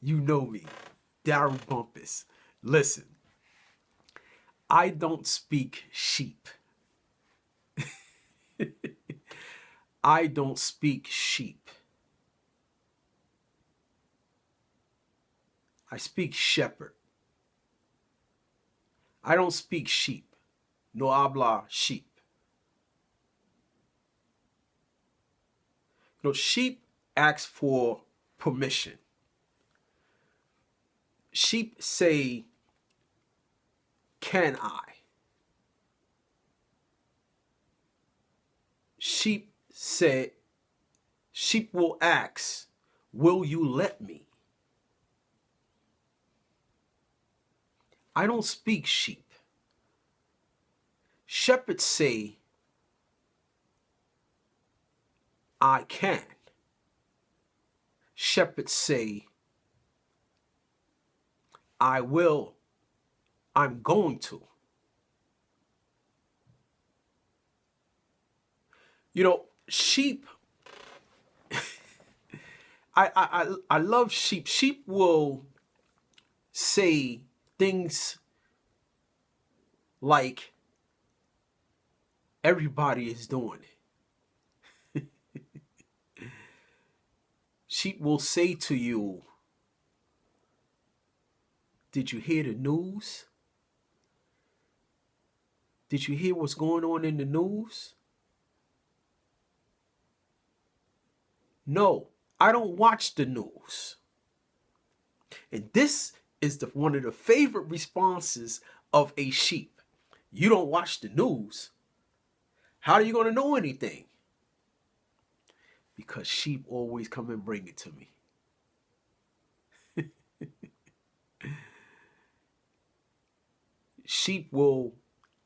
You know me, Darryl Bumpass. Listen, I don't speak sheep. I don't speak sheep. I speak shepherd. I don't speak sheep. No habla sheep. You know, sheep ask for permission. Sheep say, can I? Sheep will ask, will you let me? I don't speak sheep. Shepherds say, I can. Shepherds say, I will. I'm going to. You know, sheep, I love sheep. Sheep will say things like, everybody is doing it. Sheep will say to you, did you hear the news? Did you hear what's going on in the news? No, I don't watch the news. And this is one of the favorite responses of a sheep. You don't watch the news. How are you going to know anything? Because sheep always come and bring it to me. Sheep will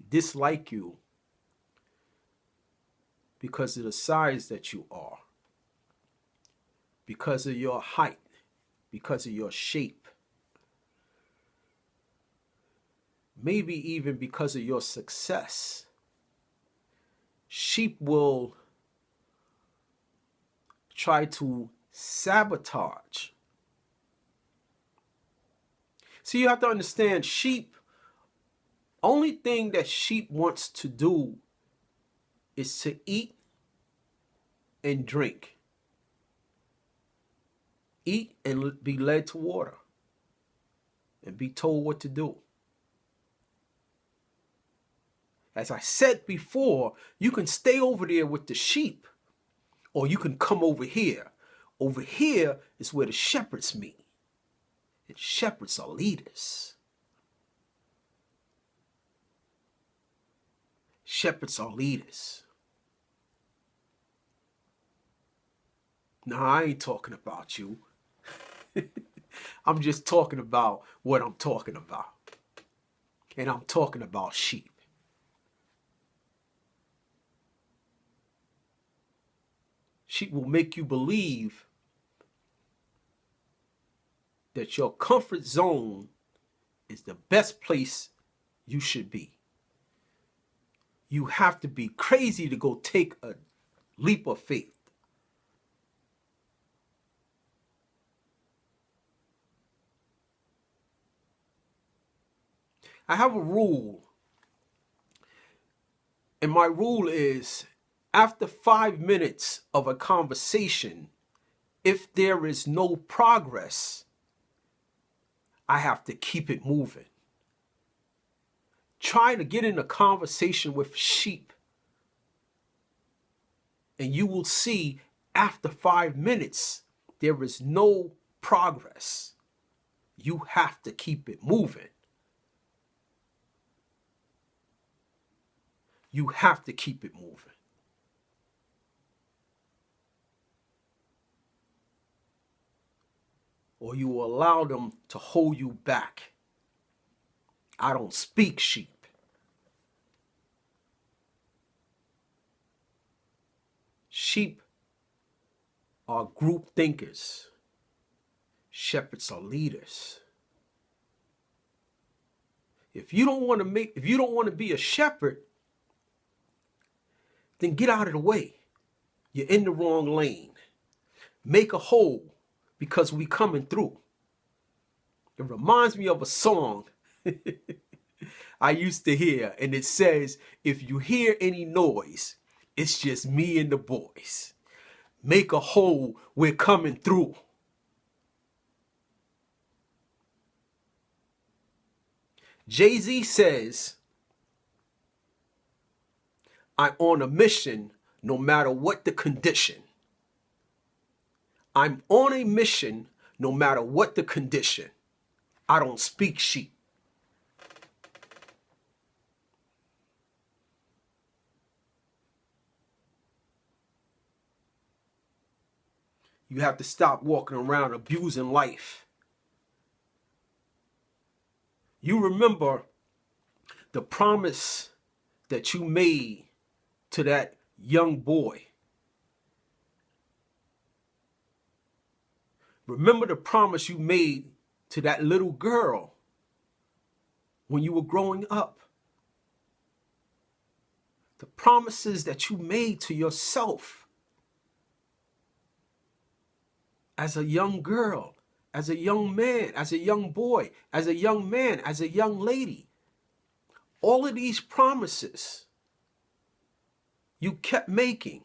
dislike you because of the size that you are, because of your height, because of your shape, maybe even because of your success. Sheep will try to sabotage. See, you have to understand, sheep, only thing that sheep wants to do is to eat and drink. Eat and be led to water and be told what to do. As I said before, you can stay over there with the sheep, or you can come over here. Over here is where the shepherds meet. And shepherds are leaders. Shepherds are leaders. Now, I ain't talking about you. I'm just talking about what I'm talking about. And I'm talking about sheep. Sheep will make you believe that your comfort zone is the best place you should be. You have to be crazy to go take a leap of faith. I have a rule, and my rule is, after 5 minutes of a conversation, if there is no progress, I have to keep it moving. Try to get in a conversation with sheep, and you will see after 5 minutes, there is no progress. You have to keep it moving. You have to keep it moving. Or you will allow them to hold you back. I don't speak sheep. Sheep are group thinkers. Shepherds are leaders. If you don't want to be a shepherd, then get out of the way. You're in the wrong lane. Make a hole, because we coming through. It reminds me of a song I used to hear, and it says, if you hear any noise, it's just me and the boys. Make a hole, we're coming through. Jay-Z says, I'm on a mission no matter what the condition. I'm on a mission no matter what the condition. I don't speak sheep. You have to stop walking around abusing life. You remember the promise that you made to that young boy. Remember the promise you made to that little girl when you were growing up. The promises that you made to yourself as a young girl, as a young man, as a young boy, as a young man, as a young lady. All of these promises you kept making.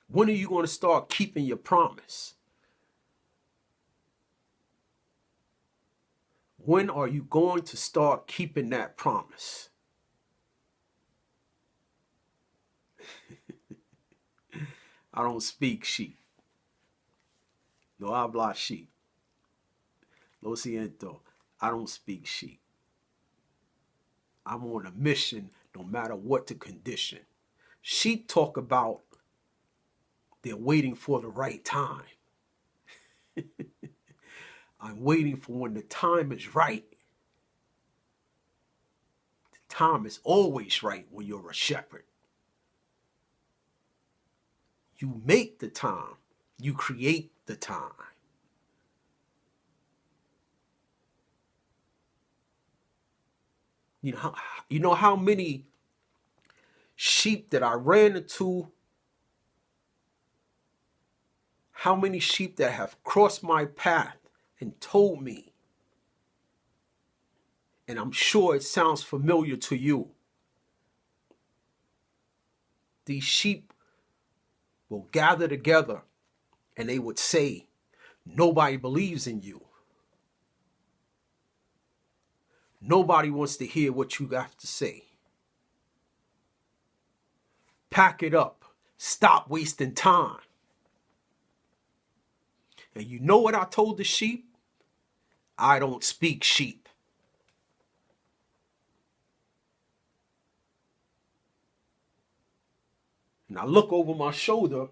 When are you going to start keeping your promise? When are you going to start keeping that promise? I don't speak sheep. No habla sheep. Lo siento. I don't speak sheep. I'm on a mission no matter what the condition. Sheep talk about they're waiting for the right time. I'm waiting for when the time is right. The time is always right when you're a shepherd. You make the time. You create the time. You know how many sheep that I ran into, how many sheep that have crossed my path and told me, and I'm sure it sounds familiar to you. These sheep will gather together and they would say, nobody believes in you. Nobody wants to hear what you have to say. Pack it up. Stop wasting time. And you know what I told the sheep? I don't speak sheep. And I look over my shoulder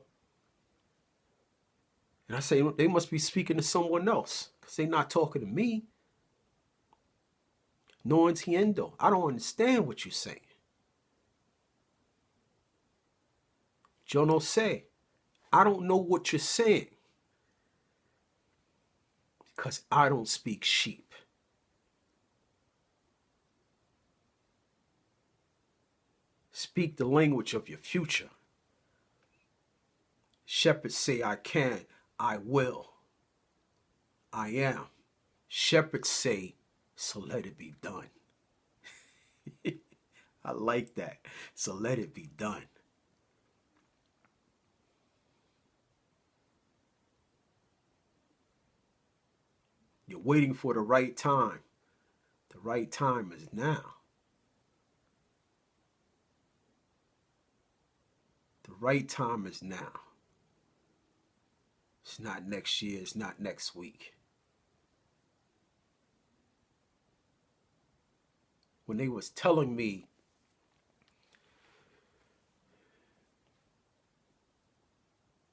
and I say, they must be speaking to someone else because they're not talking to me. No entiendo. I don't understand what you're saying. Yo no sé. I don't know what you're saying because I don't speak sheep. Speak the language of your future. Shepherds say, I can, I will, I am. Shepherds say, so let it be done. I like that. So let it be done. You're waiting for the right time. The right time is now. The right time is now. It's not next year. It's not next week. When they was telling me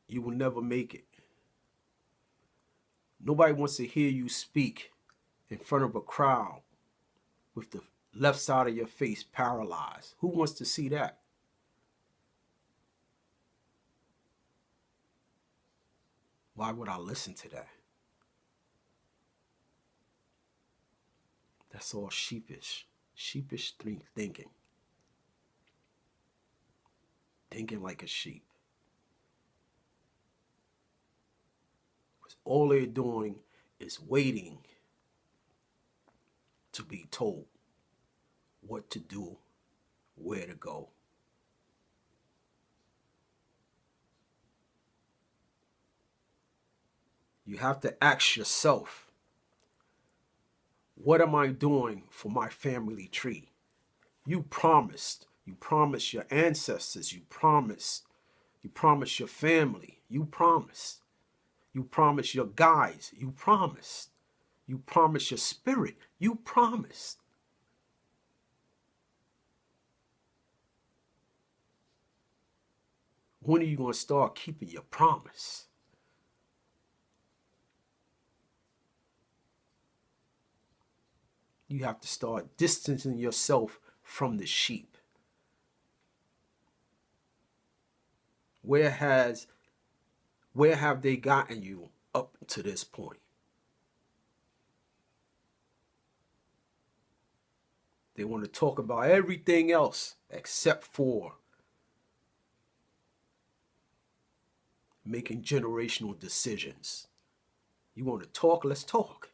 you will never make it. Nobody wants to hear you speak in front of a crowd with the left side of your face paralyzed. Who wants to see that? Why would I listen to that? That's all sheepish. Sheepish thinking. Thinking like a sheep. All they're doing is waiting to be told what to do, where to go. You have to ask yourself, what am I doing for my family tree? You promised your ancestors, you promised your family, you promised your guides, you promised your spirit, you promised. When are you going to start keeping your promise? You have to start distancing yourself from the sheep. Where have they gotten you up to this point? They want to talk about everything else except for making generational decisions. You want to talk? Let's talk.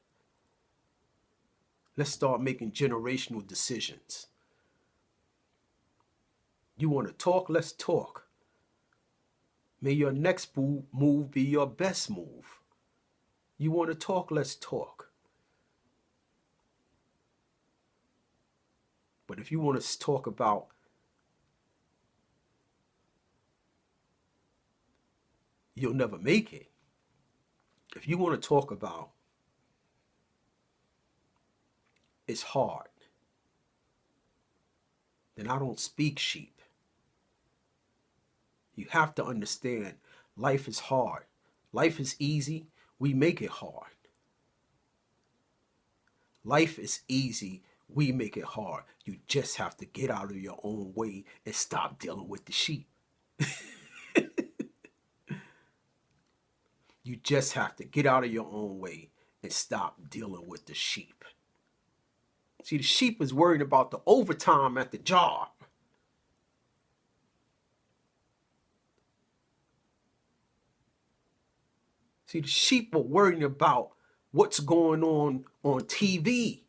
Let's start making generational decisions. You want to talk? Let's talk. May your next move be your best move. You want to talk? Let's talk. But if you want to talk about you'll never make it, if you want to talk about it's hard, then I don't speak sheep. You have to understand life is hard. Life is easy. We make it hard. Life is easy. We make it hard. You just have to get out of your own way and stop dealing with the sheep. You just have to get out of your own way and stop dealing with the sheep. See, the sheep is worried about the overtime at the job. See, the sheep are worrying about what's going on TV.